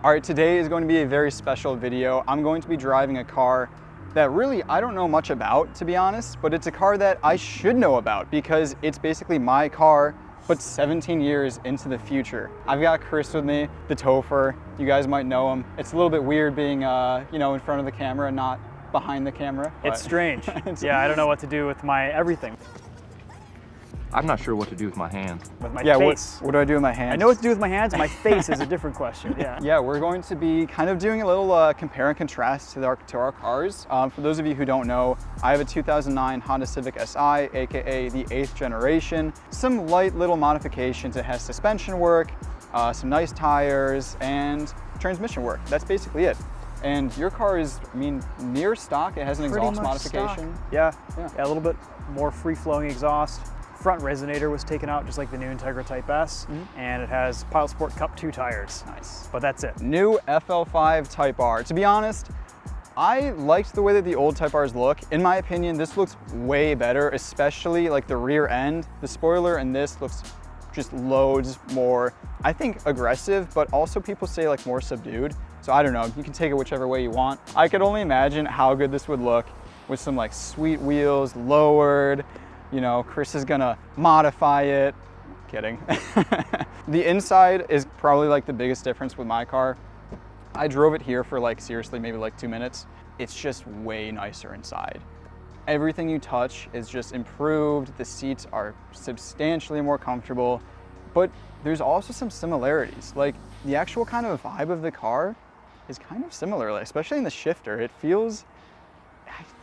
All right, today is going to be a very special video. I'm going to be driving a car that really I don't know much about, to be honest, but it's a car that I should know about because it's basically my car, but 17 years into the future. I've got Chris with me, the Topher. You guys might know him. It's a little bit weird being, you know, in front of the camera, not behind the camera. It's strange. Yeah, I don't know what to do with my everything. I'm not sure what to do with my hands. With my Yeah, face. what do I do with my hands? I know what to do with my hands. My face is a different question. Yeah. Yeah, we're going to be kind of doing a little compare and contrast to our cars. For those of you who don't know, I have a 2009 Honda Civic SI, aka the 8th generation. Some light little modifications. It has suspension work, some nice tires, and transmission work. That's basically it. And your car is, I mean, near stock. It has an exhaust modification. Yeah, a little bit more free-flowing exhaust. Front resonator was taken out just like the new Integra Type S, and it has Pilot Sport Cup 2 tires. Nice. But that's it. New FL5 Type R. To be honest, I liked the way that the old Type Rs look. In my opinion, this looks way better, especially like the rear end. The spoiler in this looks just loads more, I think, aggressive, but also people say like more subdued. So I don't know, you can take it whichever way you want. I could only imagine how good this would look with some like sweet wheels, lowered. You know, Chris is gonna modify it. Kidding. The inside is probably like the biggest difference with my car. I drove it here for like seriously maybe like 2 minutes. It's just way nicer inside. Everything you touch is just improved. The seats are substantially more comfortable, but there's also some similarities. Like the actual kind of vibe of the car is kind of similar, like, especially in the shifter. It feels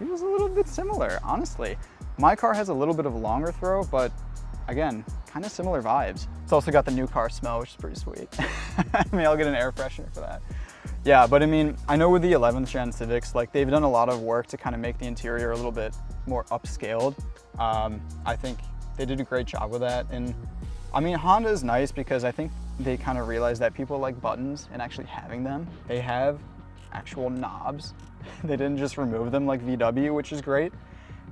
a little bit similar, honestly. My car has a little bit of a longer throw, but again, kind of similar vibes. It's also got the new car smell, which is pretty sweet. I mean, I'll get an air freshener for that. Yeah, but I mean, I know with the 11th Gen Civics, like they've done a lot of work to kind of make the interior a little bit more upscaled. I think they did a great job with that. And I mean, Honda is nice because I think they kind of realized that people like buttons and actually having them. They have actual knobs. They didn't just remove them like VW, which is great.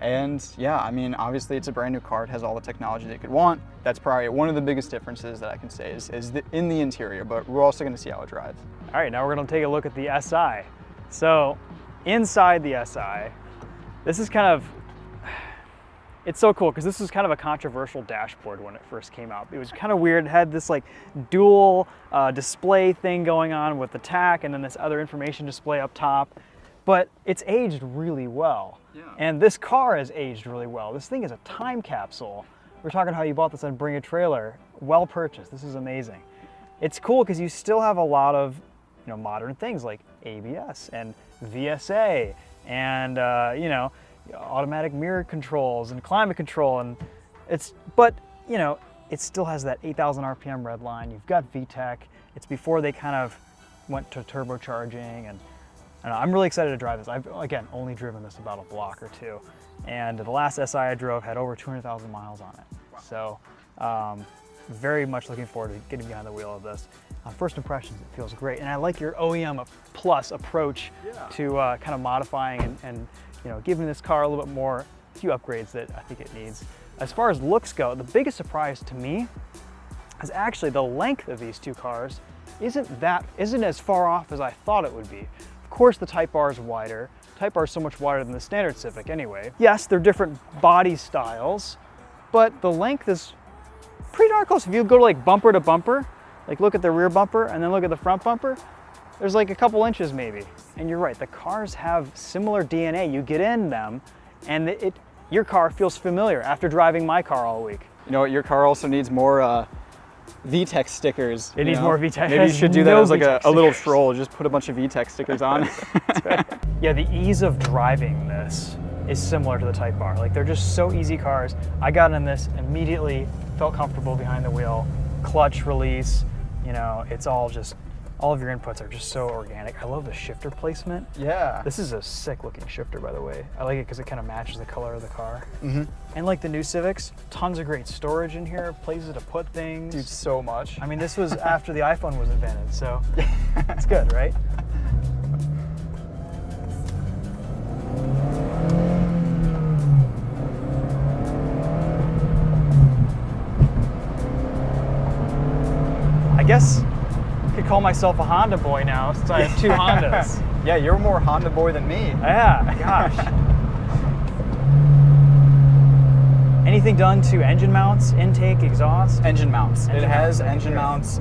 And yeah, I mean, obviously it's a brand new car. It has all the technology they could want. That's probably one of the biggest differences that I can say is in the interior, but we're also gonna see how it drives. All right, now we're gonna take a look at the SI. So inside the SI, this is kind of, it's so cool because this was kind of a controversial dashboard when it first came out. It was kind of weird. It had this like dual display thing going on with the TAC and then this other information display up top. But it's aged really well. Yeah. And this car has aged really well. This thing is a time capsule. We're talking how you bought this on Bring a Trailer. Well purchased. This is amazing. It's cool because you still have a lot of, you know, modern things like ABS and VSA and you know, automatic mirror controls and climate control, and but you know, it still has that 8,000 RPM red line. You've got VTEC. It's before they kind of went to turbocharging, and I'm really excited to drive this. I've, again, only driven this about a block or two. And the last SI I drove had over 200,000 miles on it. Wow. So very much looking forward to getting behind the wheel of this. First impressions, it feels great. And I like your OEM plus approach to kind of modifying and you know, giving this car a little bit more, a few upgrades that I think it needs. As far as looks go, the biggest surprise to me is actually the length of these two cars isn't as far off as I thought it would be. Of course, the Type R is wider. Type R is so much wider than the standard Civic anyway. Yes, they're different body styles, but the length is pretty darn close. If you go to like bumper to bumper, like look at the rear bumper and then look at the front bumper, there's like a couple inches maybe. And you're right, the cars have similar DNA. You get in them and your car feels familiar after driving my car all week. You know what, your car also needs more VTEC stickers. It needs more VTEC. Maybe you should do that as like a little troll. Just put a bunch of VTEC stickers on. Right. Yeah, the ease of driving this is similar to the Type R. Like they're just so easy cars. I got in this immediately, felt comfortable behind the wheel, clutch release, you know, it's all just, all of your inputs are just so organic. I love the shifter placement. Yeah. This is a sick looking shifter, by the way. I like it because it kind of matches the color of the car. Mm-hmm. And like the new Civics, tons of great storage in here, places to put things. Dude, so much. I mean, this was after the iPhone was invented, so it's good, right? I guess you could call call myself a Honda boy now since I have 2 Hondas. Yeah, you're more Honda boy than me. Yeah, gosh. Anything done to engine mounts, intake, exhaust? Engine mounts. It has mounts, engine mounts,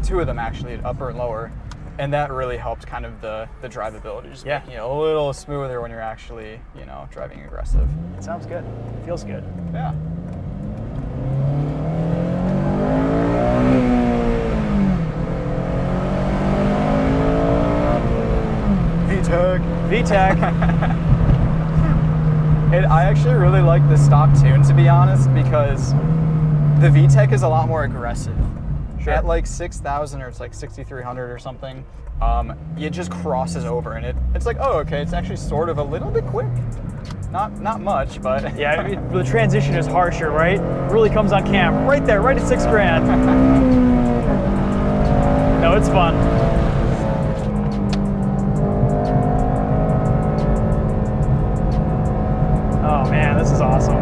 2 of them actually, upper and lower. And that really helped kind of the drivability, just making it a little smoother when you're actually, you know, driving aggressive. It sounds good. It feels good. Yeah. VTEC. VTEC. And I actually really like the stock tune, to be honest, because the VTEC is a lot more aggressive. Sure. At like 6,000 or it's like 6,300 or something, it just crosses over and it's like, oh, okay, it's actually sort of a little bit quick. Not much, but. Yeah, the transition is harsher, right? Really comes on cam. Right there, right at $6,000. No, it's fun. Oh man, this is awesome.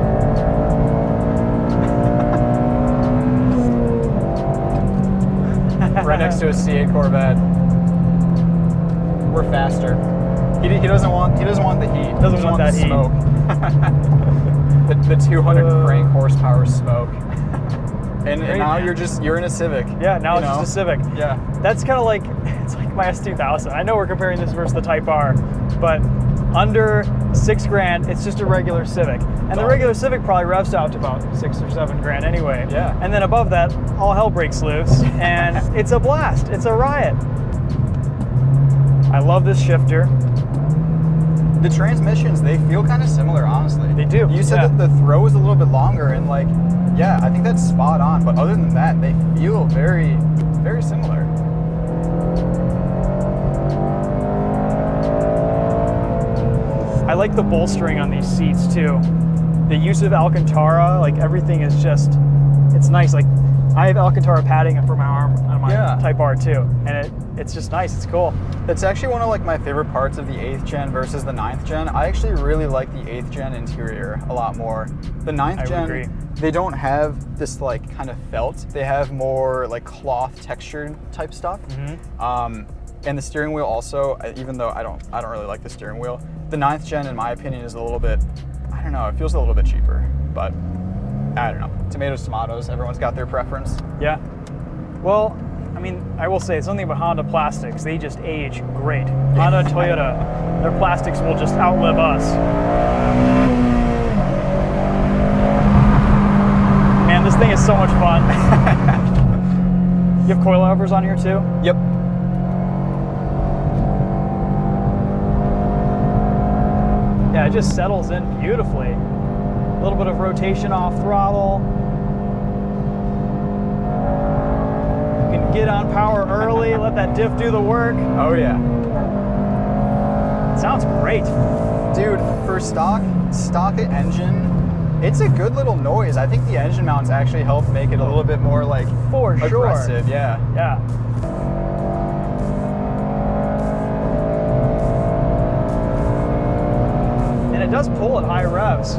Right next to a C8 Corvette. We're faster. He doesn't want the heat. Doesn't want that the heat. smoke. the 200 crank horsepower smoke. And now you're in a Civic. Yeah, now it's just a Civic. Yeah. That's kind of like, it's like my S2000. I know we're comparing this versus the Type R, but under $6,000, it's just a regular Civic. And the regular Civic probably revs out to about $6,000 or $7,000 anyway. Yeah. And then above that, all hell breaks loose, and it's a blast. It's a riot. I love this shifter. The transmissions, they feel kind of similar, honestly. They do. You said that the throw is a little bit longer, and like, yeah, I think that's spot on. But other than that, they feel very, very similar. I like the bolstering on these seats too. The use of Alcantara, like everything is just, it's nice. Like I have Alcantara padding for my arm on my Type R too, and it's just nice. It's cool. It's actually one of like my favorite parts of the 8th gen versus the 9th gen. I actually really like the 8th gen interior a lot more. The 9th gen, they don't have this like kind of felt. They have more like cloth textured type stuff. And the steering wheel also, even though I don't really like the steering wheel, the 9th gen in my opinion is a little bit, I don't know, it feels a little bit cheaper, but I don't know. Tomatoes, tomatoes, everyone's got their preference. Yeah. Well, I mean, I will say something about Honda plastics. They just age great. Honda and Toyota, their plastics will just outlive us. Man, this thing is so much fun. You have coilovers on here too? Yep. Yeah, it just settles in beautifully. A little bit of rotation off throttle. You can get on power early, let that diff do the work. Oh yeah. It sounds great. Dude, for stock engine, it's a good little noise. I think the engine mounts actually help make it a little bit more like aggressive. Sure. Yeah. Yeah. And it does pull at high revs.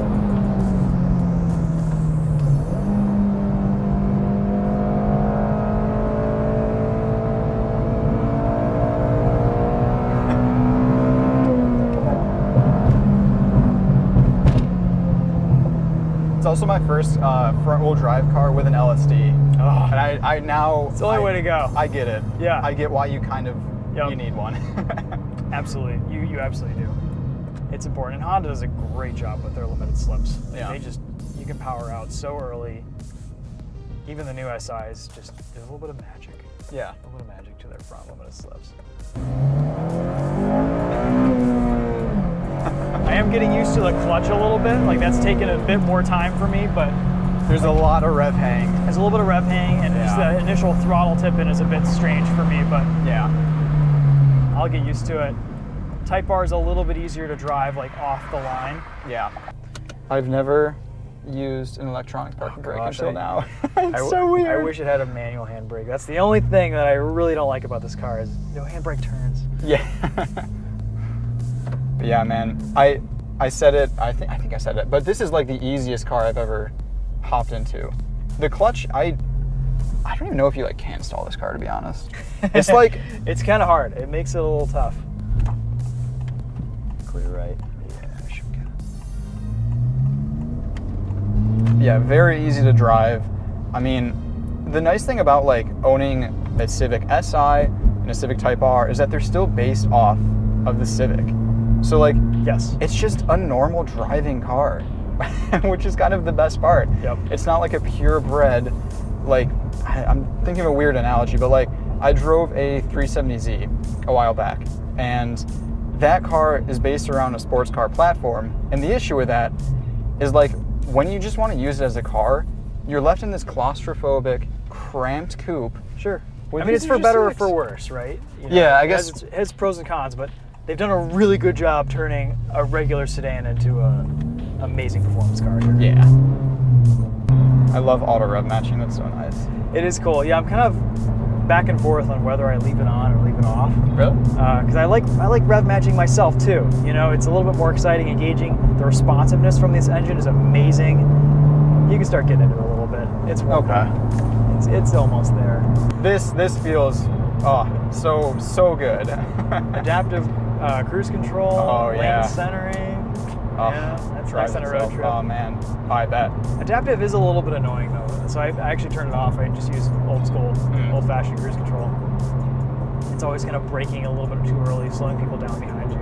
It's also my first front-wheel drive car with an LSD. Oh, and I now... It's the only way to go. I get it. Yeah. I get why you kind of, you need one. Absolutely. You absolutely do. It's important. And Honda does a great job with their limited slips. Yeah. You can power out so early. Even the new SIs, there's a little bit of magic. Yeah. A little bit of magic to their front limited slips. I am getting used to the clutch a little bit. Like that's taken a bit more time for me, but there's a lot of rev hang. There's a little bit of rev hang, and just the initial throttle tip-in is a bit strange for me, but yeah, I'll get used to it. Type R is a little bit easier to drive, like off the line. Yeah. I've never used an electronic parking brake until now. It's so weird. I wish it had a manual handbrake. That's the only thing that I really don't like about this car is no handbrake turns. Yeah. But yeah, man, I said it, I think I said it, but this is like the easiest car I've ever hopped into. The clutch, I don't even know if you like can install this car, to be honest. It's like, it's kind of hard. It makes it a little tough. Clear right. yeah, I should get it. Yeah, very easy to drive. I mean, the nice thing about like owning a Civic SI and a Civic Type R is that they're still based off of the Civic. So like, Yes. it's just a normal driving car, which is kind of the best part. Yep. It's not like a purebred, like, I'm thinking of a weird analogy, but like, I drove a 370Z a while back, and that car is based around a sports car platform. And the issue with that is like, when you just want to use it as a car, you're left in this claustrophobic, cramped coupe. Sure. With I mean, it's these for just better or Civics. for worse, right? You know, Yeah, I it guess- has, it has pros and cons, but they've done a really good job turning a regular sedan into a amazing performance car here. Yeah. I love auto rev matching, that's so nice. It is cool. Yeah, I'm kind of back and forth on whether I leave it on or leave it off. Really? Because I like rev matching myself too. You know, it's a little bit more exciting, engaging. The responsiveness from this engine is amazing. You can start getting into it a little bit. It's working. Okay. It's almost there. This feels, so good. Adaptive cruise control, Oh, yeah. lane centering. Oh, Yeah, that's drives nice on a road itself. trip. Oh man, I bet. Adaptive is a little bit annoying though, so I actually turned it off. I just use old school, old-fashioned cruise control. It's always kind of braking a little bit too early, slowing people down behind you.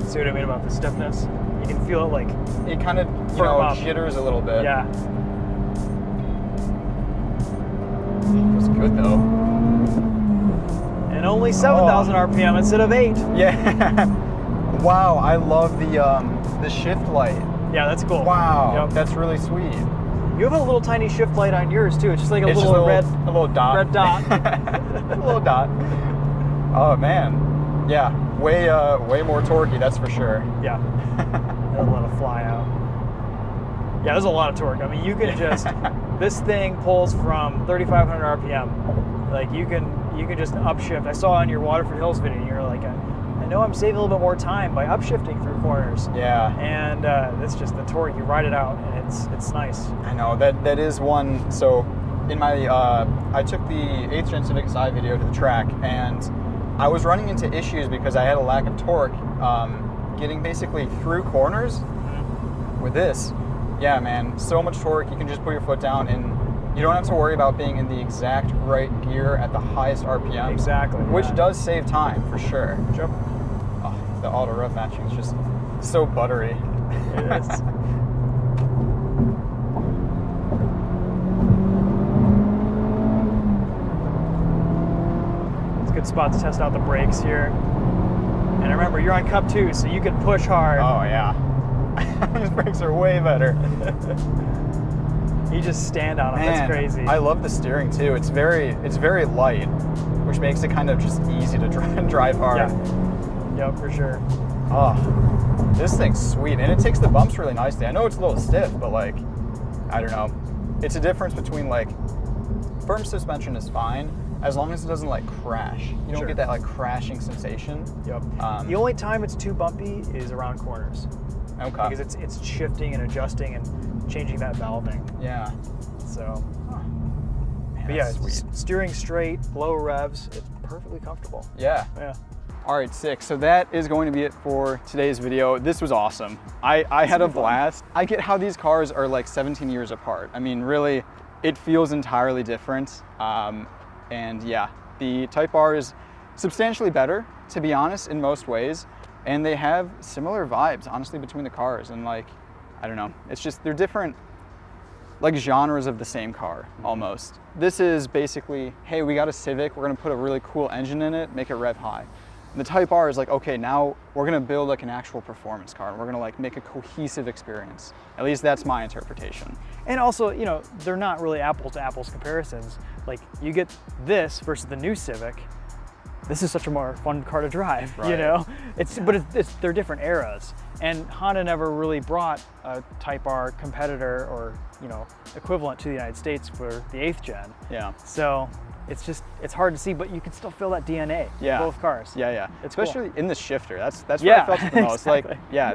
See what I mean about the stiffness? You can feel it like, It kind of, Firm up. jitters a little bit. yeah. Feels good though. And only 7,000 RPM instead of 8. Yeah. Wow, I love the shift light. Yeah, that's cool. Wow, Yep. that's really sweet. You have a little tiny shift light on yours too. It's just like a It's just little red a little dot. red dot. A little dot. Oh man, yeah, way more torquey, that's for sure. Yeah. It'll let it fly out. Yeah, there's a lot of torque. I mean, you can just, this thing pulls from 3,500 RPM. Like you can just upshift. I saw on your Waterford Hills video, you're like, I know I'm saving a little bit more time by upshifting through corners. Yeah. And it's just the torque. You ride it out, and it's nice. I know, that is one. So in my, I took the 8th Gen Civic SI video to the track, and I was running into issues because I had a lack of torque getting basically through corners with this. Yeah, man, so much torque. You can just put your foot down and you don't have to worry about being in the exact right gear at the highest RPM. Exactly. Which yeah. does save time for sure. Yep. Oh, the auto rev matching is just so buttery. It is. It's a good spot to test out the brakes here. And remember, you're on Cup 2, so you can push hard. Oh yeah. These brakes are way better. You just stand on them. Man, That's crazy. I love the steering too. It's very light, which makes it kind of just easy to drive hard. Yeah. Yep, for sure. Oh, this thing's sweet, and it takes the bumps really nicely. I know it's a little stiff, but like, I don't know. It's a difference between like, firm suspension is fine as long as it doesn't like crash. You don't Sure. get that like crashing sensation. Yep. The The only time it's too bumpy is around corners. Okay. Because it's shifting and adjusting and changing that valving. Yeah. So, Man, but yeah, that's sweet. steering straight, low revs, it's perfectly comfortable. Yeah. Yeah. All right, sick. So that is going to be it for today's video. This was awesome. I had a blast. I get how these cars are like 17 years apart. I mean, really, it feels entirely different. And yeah, the Type R is substantially better, to be honest, in most ways. And they have similar vibes, honestly, between the cars. And like, I don't know, it's just, they're different like genres of the same car, almost. This is basically, hey, we got a Civic, we're gonna put a really cool engine in it, make it rev high. And the Type R is like, okay, now we're gonna build like an actual performance car, and we're gonna like make a cohesive experience. At least that's my interpretation. And also, you know, they're not really apples to apples comparisons. Like, you get this versus the new Civic, this is such a more fun car to drive, you Right. know? They're different eras. And Honda never really brought a Type R competitor or, you know, equivalent to the United States for the 8th gen. Yeah. So it's hard to see, but you can still feel that DNA Yeah. in both cars. Yeah, yeah. It's cool. Especially in the shifter. That's Yeah, where I felt it the most. Like, exactly. yeah,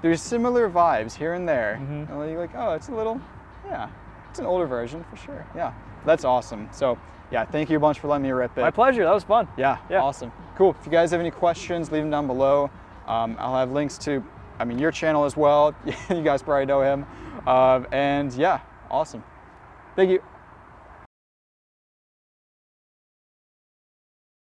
there's similar vibes here and there. Mhm. And you're like, oh, it's a little, yeah, it's an older version for sure. Yeah, that's awesome. So yeah, thank you a bunch for letting me rip it. My pleasure, that was fun. Yeah, Yeah. awesome. Cool. If you guys have any questions, leave them down below. I'll have links to, your channel as well. You guys probably know him. And yeah, awesome. Thank you.